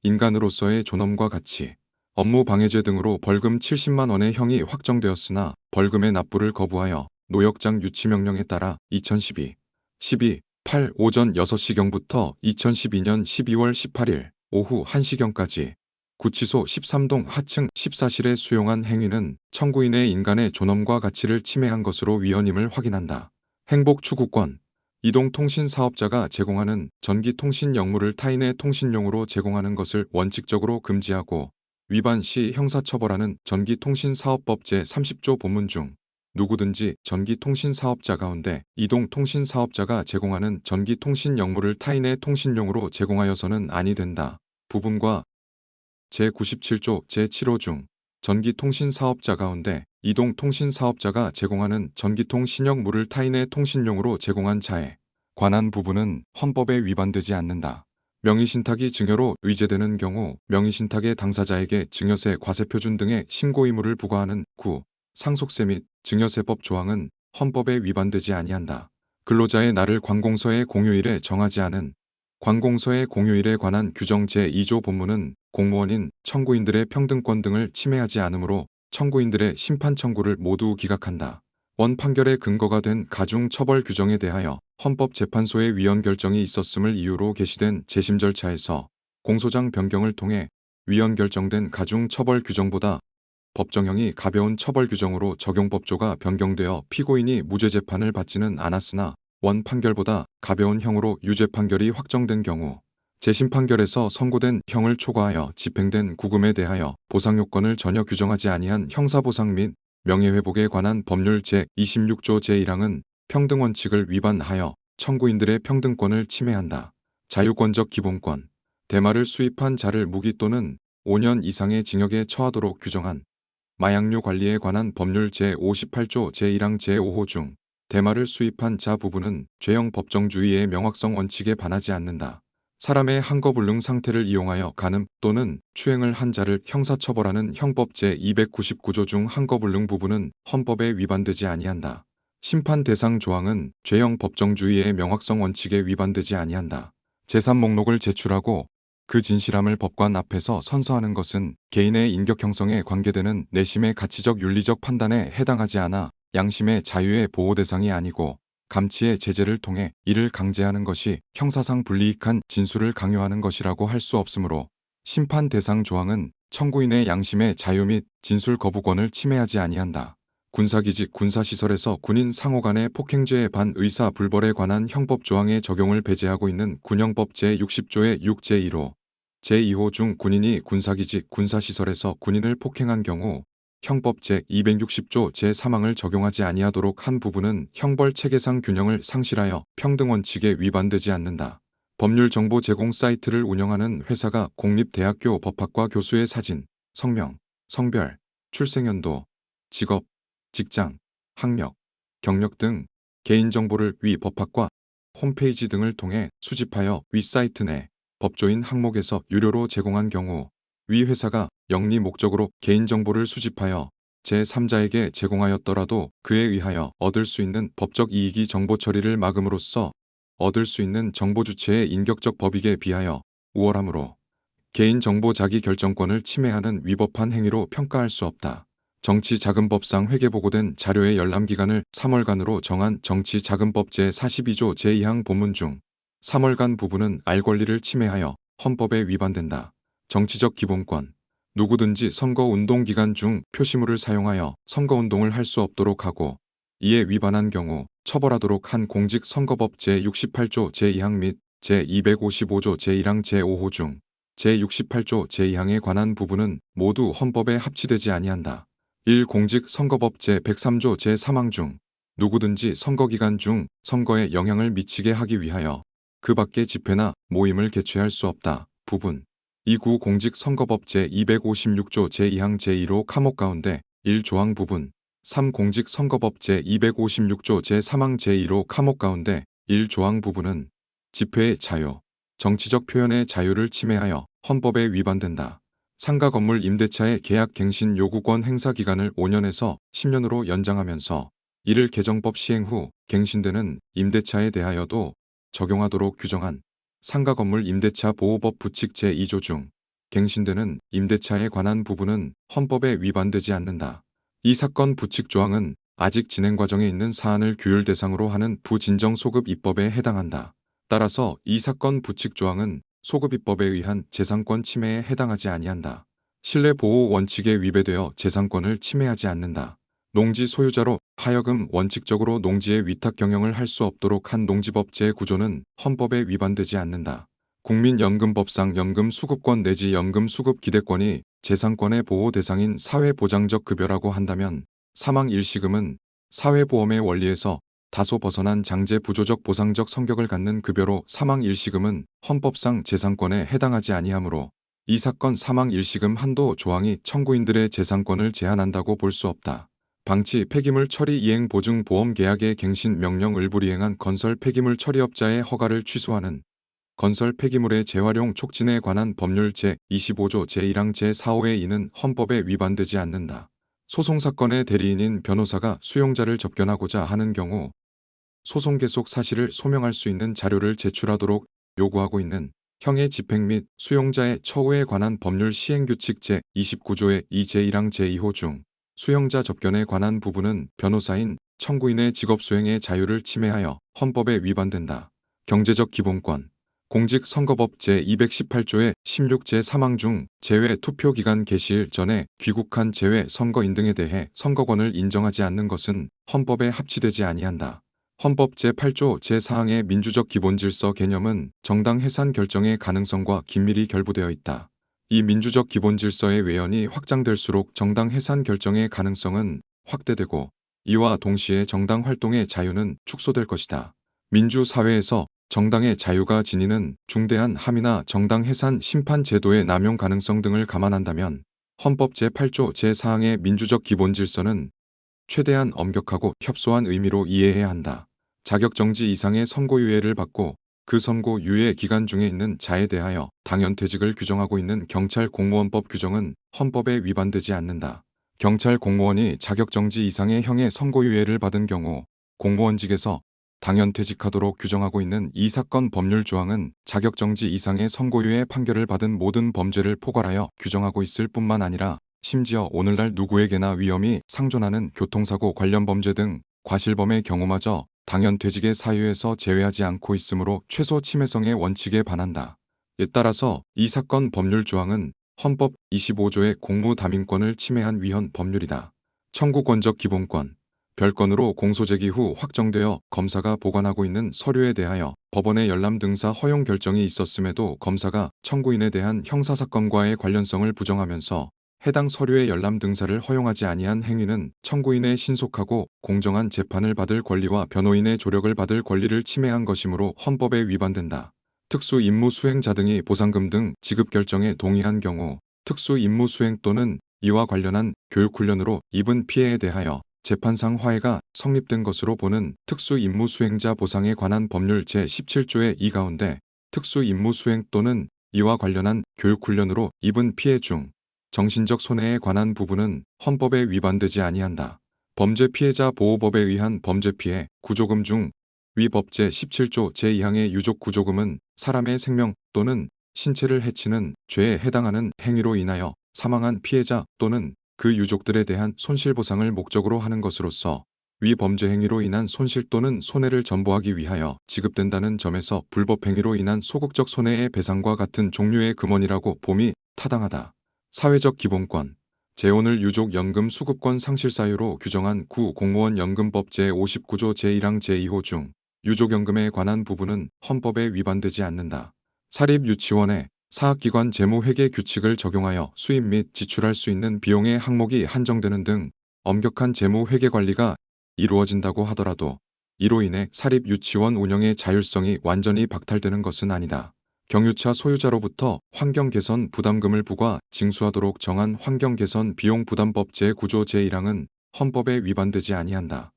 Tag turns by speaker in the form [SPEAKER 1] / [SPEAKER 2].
[SPEAKER 1] 인간으로서의 존엄과 가치, 업무 방해죄 등으로 벌금 70만 원의 형이 확정되었으나 벌금의 납부를 거부하여 노역장 유치명령에 따라 2012, 8 오전 6시경부터 2012년 12월 18일 오후 1시경까지 구치소 13동 하층 14실에 수용한 행위는 청구인의 인간의 존엄과 가치를 침해한 것으로 위헌임을 확인한다. 행복추구권. 이동통신사업자가 제공하는 전기통신 역물을 타인의 통신용으로 제공하는 것을 원칙적으로 금지하고 위반 시 형사처벌하는 전기통신사업법 제30조 본문 중 누구든지 전기통신사업자 가운데 이동통신사업자가 제공하는 전기통신 역물을 타인의 통신용으로 제공하여서는 아니 된다. 부분과 제97조 제7호 중 전기통신사업자 가운데 이동통신사업자가 제공하는 전기통 신역물을 타인의 통신용으로 제공한 자에 관한 부분은 헌법에 위반되지 않는다. 명의신탁이 증여로 위제되는 경우 명의신탁의 당사자에게 증여세 과세표준 등의 신고 의무를 부과하는 상속세 및 증여세법 조항은 헌법에 위반되지 아니한다. 근로자의 날을 관공서의 공휴일에 정하지 않은 관공서의 공휴일에 관한 규정 제2조 본문은 공무원인 청구인들의 평등권 등을 침해하지 않으므로 청구인들의 심판 청구를 모두 기각한다. 원 판결의 근거가 된 가중 처벌 규정에 대하여 헌법재판소의 위헌 결정이 있었음을 이유로 개시된 재심 절차에서 공소장 변경을 통해 위헌 결정된 가중 처벌 규정보다 법정형이 가벼운 처벌 규정으로 적용법조가 변경되어 피고인이 무죄 재판을 받지는 않았으나 원 판결보다 가벼운 형으로 유죄 판결이 확정된 경우 재심 판결에서 선고된 형을 초과하여 집행된 구금에 대하여 보상요건을 전혀 규정하지 아니한 형사보상 및 명예회복에 관한 법률 제26조 제1항은 평등원칙을 위반하여 청구인들의 평등권을 침해한다. 자유권적 기본권. 대마를 수입한 자를 무기 또는 5년 이상의 징역에 처하도록 규정한 마약류 관리에 관한 법률 제58조 제1항 제5호 중 대마를 수입한 자 부분은 죄형 법정주의의 명확성 원칙에 반하지 않는다. 사람의 한거불능 상태를 이용하여 간음 또는 추행을 한 자를 형사처벌하는 형법 제299조 중 한거불능 부분은 헌법에 위반되지 아니한다. 심판 대상 조항은 죄형 법정주의의 명확성 원칙에 위반되지 아니한다. 제3목록을 제출하고 그 진실함을 법관 앞에서 선서하는 것은 개인의 인격 형성에 관계되는 내심의 가치적 윤리적 판단에 해당하지 않아 양심의 자유의 보호 대상이 아니고 감치의 제재를 통해 이를 강제하는 것이 형사상 불이익한 진술을 강요하는 것이라고 할 수 없으므로 심판 대상 조항은 청구인의 양심의 자유 및 진술 거부권을 침해하지 아니한다. 군사기지 군사시설에서 군인 상호 간의 폭행죄에 반의사 불벌에 관한 형법 조항의 적용을 배제하고 있는 군형법 제60조의 6 제1호, 제2호 중 군인이 군사기지 군사시설에서 군인을 폭행한 경우 형법 제260조 제3항을 적용하지 아니하도록 한 부분은 형벌 체계상 균형을 상실하여 평등원칙에 위반되지 않는다. 법률 정보 제공 사이트를 운영하는 회사가 공립대학교 법학과 교수의 사진, 성명, 성별, 출생연도, 직업, 직장, 학력, 경력 등 개인정보를 위 법학과 홈페이지 등을 통해 수집하여 위 사이트 내 법조인 항목에서 유료로 제공한 경우 위 회사가 영리 목적으로 개인정보를 수집하여 제3자에게 제공하였더라도 그에 의하여 얻을 수 있는 법적 이익이 정보 처리를 막음으로써 얻을 수 있는 정보 주체의 인격적 법익에 비하여 우월하므로 개인정보 자기 결정권을 침해하는 위법한 행위로 평가할 수 없다. 정치자금법상 회계보고된 자료의 열람기간을 3월간으로 정한 정치자금법 제42조 제2항 본문 중 3월간 부분은 알 권리를 침해하여 헌법에 위반된다. 정치적 기본권. 누구든지 선거운동 기간 중 표시물을 사용하여 선거운동을 할 수 없도록 하고 이에 위반한 경우 처벌하도록 한 공직선거법 제68조 제2항 및 제255조 제1항 제5호 중 제68조 제2항에 관한 부분은 모두 헌법에 합치되지 아니한다. 1. 공직선거법 제103조 제3항 중 누구든지 선거기간 중 선거에 영향을 미치게 하기 위하여 그 밖의 집회나 모임을 개최할 수 없다. 부분 2구 공직선거법 제256조 제2항 제1호 카목 가운데 1조항 부분 3. 공직선거법 제256조 제3항 제1호 카목 가운데 1조항 부분은 집회의 자유, 정치적 표현의 자유를 침해하여 헌법에 위반된다. 상가 건물 임대차의 계약 갱신 요구권 행사 기간을 5년에서 10년으로 연장하면서 이를 개정법 시행 후 갱신되는 임대차에 대하여도 적용하도록 규정한 상가 건물 임대차 보호법 부칙 제2조 중 갱신되는 임대차에 관한 부분은 헌법에 위반되지 않는다. 이 사건 부칙 조항은 아직 진행 과정에 있는 사안을 규율 대상으로 하는 부진정 소급 입법에 해당한다. 따라서 이 사건 부칙 조항은 소급 입법에 의한 재산권 침해에 해당하지 아니한다. 신뢰 보호 원칙에 위배되어 재산권을 침해하지 않는다. 농지 소유자로 하여금 원칙적으로 농지의 위탁 경영을 할 수 없도록 한 농지법제의 구조는 헌법에 위반되지 않는다. 국민연금법상 연금수급권 내지 연금수급기대권이 재산권의 보호 대상인 사회보장적 급여라고 한다면 사망 일시금은 사회보험의 원리에서 다소 벗어난 장제부조적 보상적 성격을 갖는 급여로 사망 일시금은 헌법상 재산권에 해당하지 아니하므로 이 사건 사망 일시금 한도 조항이 청구인들의 재산권을 제한한다고 볼 수 없다. 방치 폐기물 처리 이행 보증 보험 계약의 갱신 명령을 불이행한 건설 폐기물 처리업자의 허가를 취소하는 건설 폐기물의 재활용 촉진에 관한 법률 제25조 제1항 제4호의 2는 헌법에 위반되지 않는다. 소송사건의 대리인인 변호사가 수용자를 접견하고자 하는 경우 소송 계속 사실을 소명할 수 있는 자료를 제출하도록 요구하고 있는 형의 집행 및 수용자의 처우에 관한 법률 시행규칙 제29조의 2 제1항 제2호 중 수용자 접견에 관한 부분은 변호사인 청구인의 직업수행의 자유를 침해하여 헌법에 위반된다. 경제적 기본권 공직선거법 제218조의 16 제3항 중 제외 투표기간 개시일 전에 귀국한 제외 선거인 등에 대해 선거권을 인정하지 않는 것은 헌법에 합치되지 아니한다. 헌법 제8조 제4항의 민주적 기본질서 개념은 정당 해산 결정의 가능성과 긴밀히 결부되어 있다. 이 민주적 기본질서의 외연이 확장될수록 정당 해산 결정의 가능성은 확대되고 이와 동시에 정당 활동의 자유는 축소될 것이다. 민주사회에서 정당의 자유가 지니는 중대한 함이나 정당 해산 심판 제도의 남용 가능성 등을 감안한다면 헌법 제8조 제4항의 민주적 기본질서는 최대한 엄격하고 협소한 의미로 이해해야 한다. 자격정지 이상의 선고유예를 받고 그 선고유예 기간 중에 있는 자에 대하여 당연퇴직을 규정하고 있는 경찰공무원법 규정은 헌법에 위반되지 않는다. 경찰 공무원이 자격정지 이상의 형의 선고유예를 받은 경우 공무원직에서 당연퇴직하도록 규정하고 있는 이 사건 법률 조항은 자격정지 이상의 선고유예 판결을 받은 모든 범죄를 포괄하여 규정하고 있을 뿐만 아니라 심지어 오늘날 누구에게나 위험이 상존하는 교통사고 관련 범죄 등 과실범의 경우마저 당연퇴직의 사유에서 제외하지 않고 있으므로 최소 침해성의 원칙에 반한다. 이에 따라서 이 사건 법률 조항은 헌법 25조의 공무담임권을 침해한 위헌 법률이다. 청구권적 기본권 별건으로 공소제기 후 확정되어 검사가 보관하고 있는 서류에 대하여 법원의 열람 등사 허용 결정이 있었음에도 검사가 청구인에 대한 형사사건과의 관련성을 부정하면서 해당 서류의 열람 등사를 허용하지 아니한 행위는 청구인의 신속하고 공정한 재판을 받을 권리와 변호인의 조력을 받을 권리를 침해한 것이므로 헌법에 위반된다. 특수임무수행자 등이 보상금 등 지급 결정에 동의한 경우 특수임무수행 또는 이와 관련한 교육훈련으로 입은 피해에 대하여 재판상 화해가 성립된 것으로 보는 특수임무수행자 보상에 관한 법률 제17조의 2 가운데 특수임무수행 또는 이와 관련한 교육훈련으로 입은 피해 중 정신적 손해에 관한 부분은 헌법에 위반되지 아니한다. 범죄 피해자 보호법에 의한 범죄 피해 구조금 중 위 법 제17조 제2항의 유족 구조금은 사람의 생명 또는 신체를 해치는 죄에 해당하는 행위로 인하여 사망한 피해자 또는 그 유족들에 대한 손실보상을 목적으로 하는 것으로서 위 범죄 행위로 인한 손실 또는 손해를 전보하기 위하여 지급된다는 점에서 불법 행위로 인한 소극적 손해의 배상과 같은 종류의 금원이라고 봄이 타당하다. 사회적 기본권 재혼을 유족 연금 수급권 상실 사유로 규정한 공무원 연금법 제59조 제1항 제2호 중 유족연금에 관한 부분은 헌법에 위반되지 않는다. 사립유치원의 사학기관 재무회계 규칙을 적용하여 수입 및 지출할 수 있는 비용의 항목이 한정되는 등 엄격한 재무회계 관리가 이루어진다고 하더라도 이로 인해 사립유치원 운영의 자율성이 완전히 박탈되는 것은 아니다. 경유차 소유자로부터 환경개선 부담금을 부과 징수하도록 정한 환경개선 비용부담법 제9조 제1항은 헌법에 위반되지 아니한다.